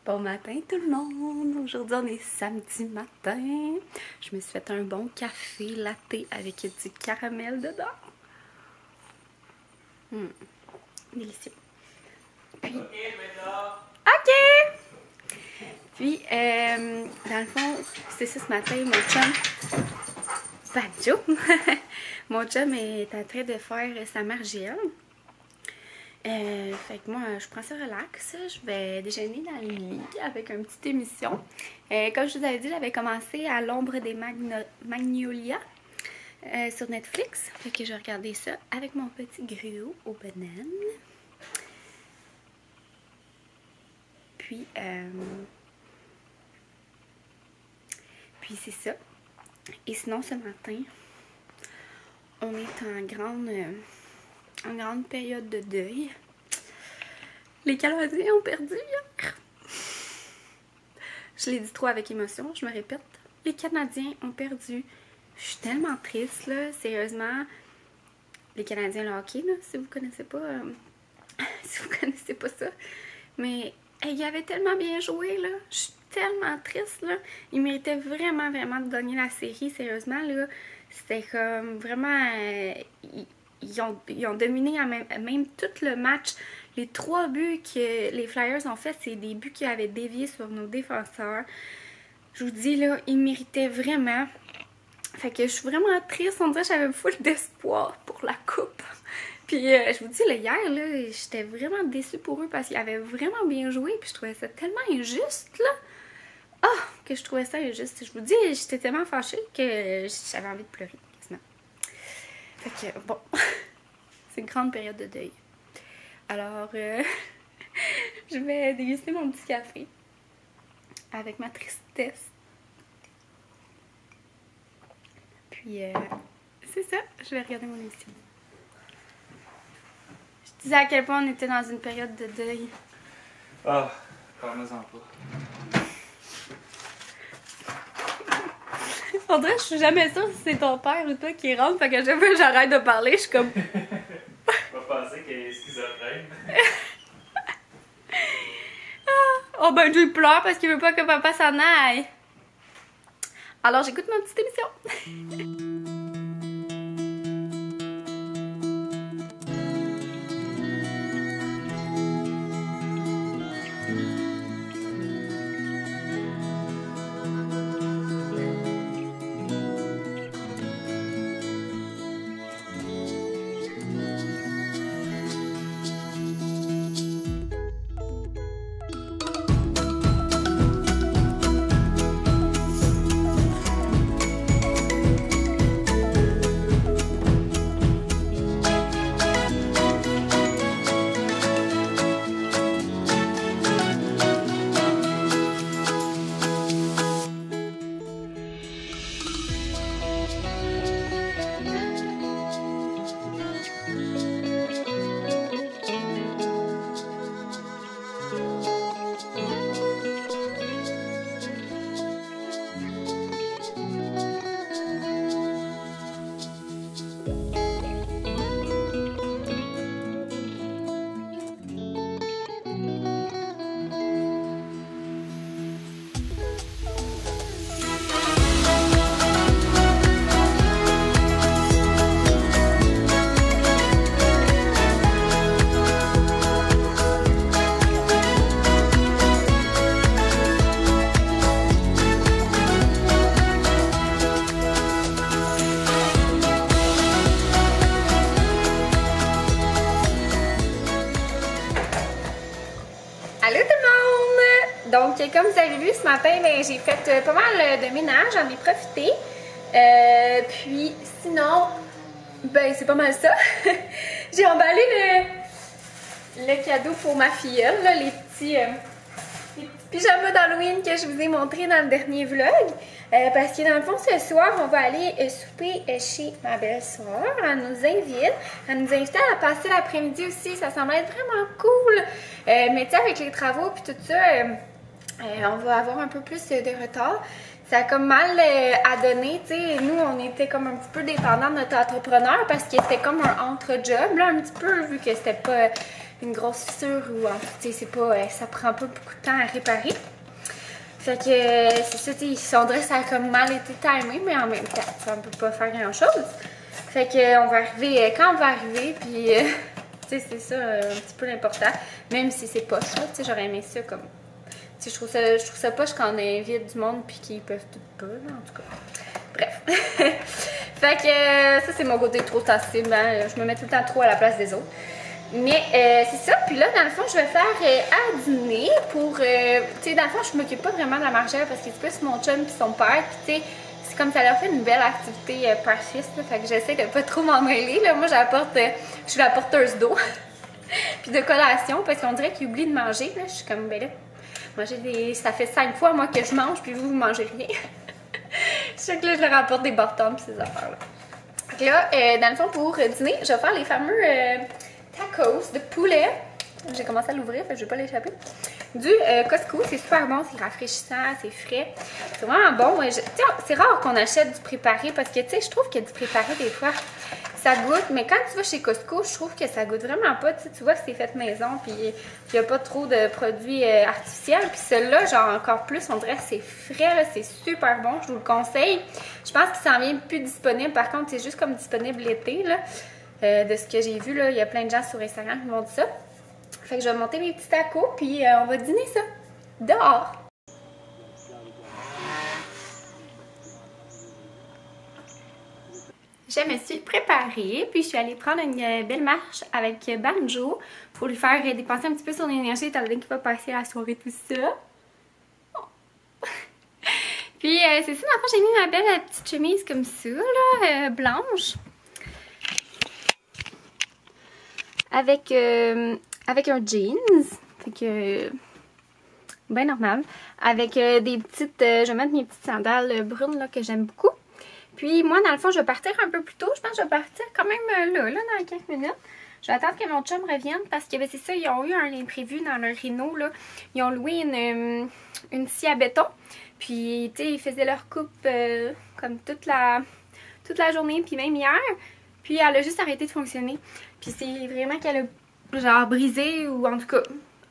Bon matin tout le monde! Aujourd'hui on est samedi matin. Je me suis fait un bon café latte avec du caramel dedans. Délicieux. Puis, OK! Puis, dans le fond, c'est ça ce matin, mon chum... Banjo! Mon chum est en train de faire sa margelle. Fait que moi, je prends ça relax. Je vais déjeuner dans le lit avec une petite émission. Comme je vous avais dit, j'avais commencé à l'ombre des magnolias sur Netflix. Fait que je vais regarder ça avec mon petit gruau aux bananes. Puis c'est ça. Et sinon, ce matin, on est en grande période de deuil. Les Canadiens ont perdu hier. Je l'ai dit trop avec émotion, je me répète. Les Canadiens ont perdu. Je suis tellement triste, là. Sérieusement, les Canadiens, le hockey, là, si vous connaissez pas... si vous connaissez pas ça. Mais ils avaient tellement bien joué, là. Je suis tellement triste, là. Ils méritaient vraiment, vraiment de gagner la série, sérieusement, là. C'était comme vraiment... Ils ont dominé même tout le match. Les 3 buts que les Flyers ont fait, c'est des buts qui avaient dévié sur nos défenseurs. Je vous dis, là, ils méritaient vraiment. Fait que je suis vraiment triste. On dirait que j'avais full d'espoir pour la coupe. Puis je vous dis, là, hier, là, j'étais vraiment déçue pour eux parce qu'ils avaient vraiment bien joué. Puis je trouvais ça tellement injuste, là. Ah, que je trouvais ça injuste. Je vous dis, j'étais tellement fâchée que j'avais envie de pleurer, quasiment. Fait que, bon, c'est une grande période de deuil. Alors, je vais déguster mon petit café avec ma tristesse. Puis, c'est ça, je vais regarder mon émission. Je disais à quel point on était dans une période de deuil. Ah, parle-moi-en pas. On dirait que je suis jamais sûre si c'est ton père ou toi qui rentre, fait que chaque fois que j'arrête de parler, je suis comme... On va penser qu'il est schizophrène. Oh ben Dieu, il pleure parce qu'il veut pas que papa s'en aille. Alors j'écoute ma petite émission. Allô tout le monde! Donc, comme vous avez vu ce matin, j'ai fait pas mal de ménage, j'en ai profité. Puis, sinon, ben c'est pas mal ça. J'ai emballé le cadeau pour ma filleule, là, les petits pyjamas d'Halloween que je vous ai montré dans le dernier vlog. Parce que dans le fond, ce soir, on va aller souper chez ma belle-sœur. Elle nous invite. Elle nous invite à passer l'après-midi aussi. Ça semble être vraiment cool. Mais tu sais, avec les travaux et tout ça, on va avoir un peu plus de retard. Ça a comme mal à donner, tu sais. Nous, on était comme un petit peu dépendants de notre entrepreneur parce qu'il était comme un entre-job, là, un petit peu, vu que c'était pas une grosse fissure ou tu sais, c'est pas, ça prend pas beaucoup de temps à réparer. Fait que c'est ça, tu sais, on dirait que ça a comme mal été timé, mais en même temps, ça ne peut pas faire grand chose. Fait que on va arriver, quand on va arriver, puis tu sais, c'est ça un petit peu l'important, même si c'est poche, là, tu sais, j'aurais aimé ça comme. Tu sais, je trouve ça poche quand on invite du monde puis qu'ils peuvent tout pas, là, en tout cas. Bref. Fait que ça, c'est mon côté trop sensible, hein? Je me mets tout le temps trop à la place des autres. Mais c'est ça, puis là, dans le fond, je vais faire à dîner pour... tu sais, dans le fond, je m'occupe pas vraiment de la margelle parce que c'est plus mon chum puis son père, puis tu sais, c'est comme ça leur fait une belle activité par-fils, fait que j'essaie de pas trop m'en mêler, là. Moi, je suis la porteuse d'eau, puis de collation, parce qu'on dirait qu'ils oublient de manger, là. Je suis comme, ben là, ça fait 5 fois, moi, que je mange, puis vous mangez rien. Je sais que là, je leur apporte des bâtons pis ces affaires-là. Donc là, dans le fond, pour dîner, je vais faire les fameux tacos de poulet. J'ai commencé à l'ouvrir, fait que je vais pas l'échapper. Du Costco, c'est super bon, c'est rafraîchissant, c'est frais. C'est vraiment bon. C'est rare qu'on achète du préparé parce que, tu sais, je trouve que du préparé, des fois, ça goûte. Mais quand tu vas chez Costco, je trouve que ça goûte vraiment pas. Tu vois que c'est fait maison, puis il n'y a pas trop de produits artificiels. Puis celui-là, genre encore plus, on dirait que c'est frais, c'est super bon. Je vous le conseille. Je pense qu'il s'en vient plus disponible. Par contre, c'est juste comme disponible l'été, là. De ce que j'ai vu, là, il y a plein de gens sur Instagram qui m'ont dit ça. Fait que je vais monter mes petits tacos, puis on va dîner ça dehors. Je me suis préparée, puis je suis allée prendre une belle marche avec Banjo pour lui faire dépenser un petit peu son énergie étant donné qu'il va passer la soirée tout ça. Oh. Puis c'est ça, dans le fond, j'ai mis ma belle petite chemise comme ça, là, blanche. Avec un jeans, fait que bien normal, avec des petites, je vais mettre mes petites sandales brunes là, que j'aime beaucoup. Puis moi, dans le fond, je vais partir un peu plus tôt, je pense que je vais partir quand même là dans 15 minutes. Je vais attendre que mon chum revienne parce que ben, c'est ça, ils ont eu un imprévu dans leur réno, là. Ils ont loué une scie à béton, puis tu sais, ils faisaient leur coupe comme toute la journée, puis même hier. Puis elle a juste arrêté de fonctionner. Puis c'est vraiment qu'elle a genre brisé ou en tout cas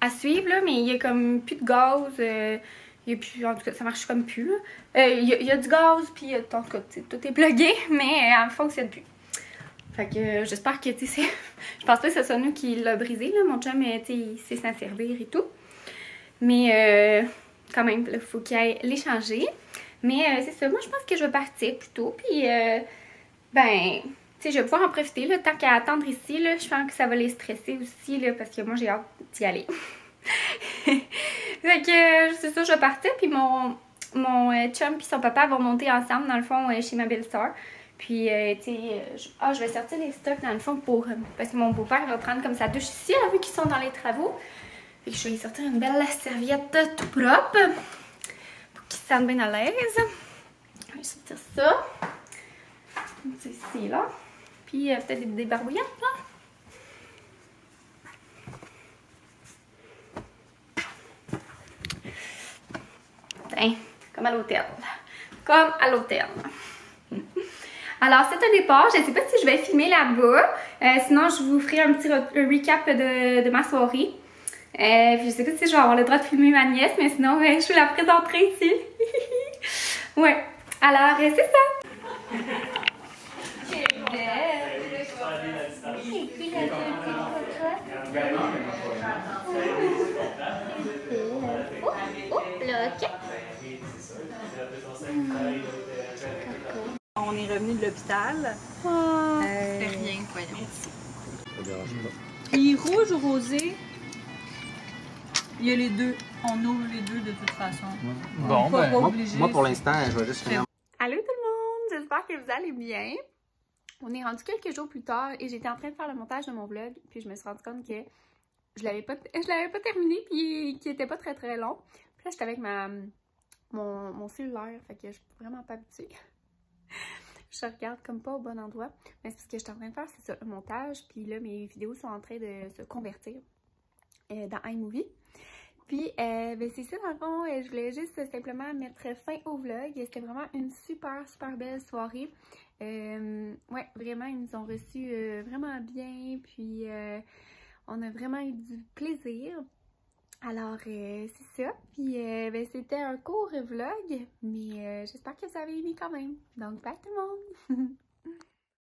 à suivre là, mais il y a comme plus de gaz. Il y a plus, en tout cas ça marche comme plus là. Il y a du gaz puis en tout cas tout est plugué mais elle ne fonctionne plus. Fait que j'espère que tu sais, je pense pas que ce soit nous qui l'a brisé là. Mon chum tu sais il sait s'en servir et tout. Mais quand même il faut qu'il aille l'échanger. Mais c'est ça, moi je pense que je vais partir plus tôt puis ben tu sais, je vais pouvoir en profiter, là, tant qu'à attendre ici, là, je pense que ça va les stresser aussi, là, parce que moi, j'ai hâte d'y aller. Fait que, c'est ça, je vais partir, puis mon chum puis son papa vont monter ensemble, dans le fond, chez ma belle-sœur. Puis, tu sais, je vais sortir les stocks, dans le fond, parce que mon beau-père va prendre comme sa douche ici, là, vu qu'ils sont dans les travaux. Fait que je vais lui sortir une belle serviette tout propre, pour qu'il se sente bien à l'aise. Je vais sortir ça. C'est ici, là. Puis peut-être des barbouillettes, là. Tiens, comme à l'hôtel. Comme à l'hôtel. Alors, c'est un départ. Je ne sais pas si je vais filmer là-bas. Sinon, je vous ferai un petit recap de ma soirée. Je ne sais pas si je vais avoir le droit de filmer ma nièce, mais sinon, je vous la présenterai ici. Ouais. Alors, c'est ça. On est revenu de l'hôpital. C'est rien, voyons. Ça dérange pas. Puis rouge ou rosé, il y a les deux. On ouvre les deux de toute façon. Bon, Pas ben, obligé. Moi, pour l'instant, je vais juste finir. Allô tout le monde, j'espère que vous allez bien. On est rendu quelques jours plus tard et j'étais en train de faire le montage de mon vlog, puis je me suis rendu compte que je l'avais pas terminé, puis qu'il était pas très très long. Puis là, j'étais avec mon cellulaire, fait que je suis vraiment pas habituée. Je regarde comme pas au bon endroit, mais c'est parce que j'étais en train de faire, c'est ça, le montage, puis là, mes vidéos sont en train de se convertir dans iMovie. Puis, ben c'est ça, dans le fond, je voulais juste simplement mettre fin au vlog. C'était vraiment une super belle soirée. Ouais, vraiment, ils nous ont reçus vraiment bien. Puis, On a vraiment eu du plaisir. Alors, c'est ça. Puis, ben, c'était un court vlog, mais j'espère que vous avez aimé quand même. Donc, bye tout le monde!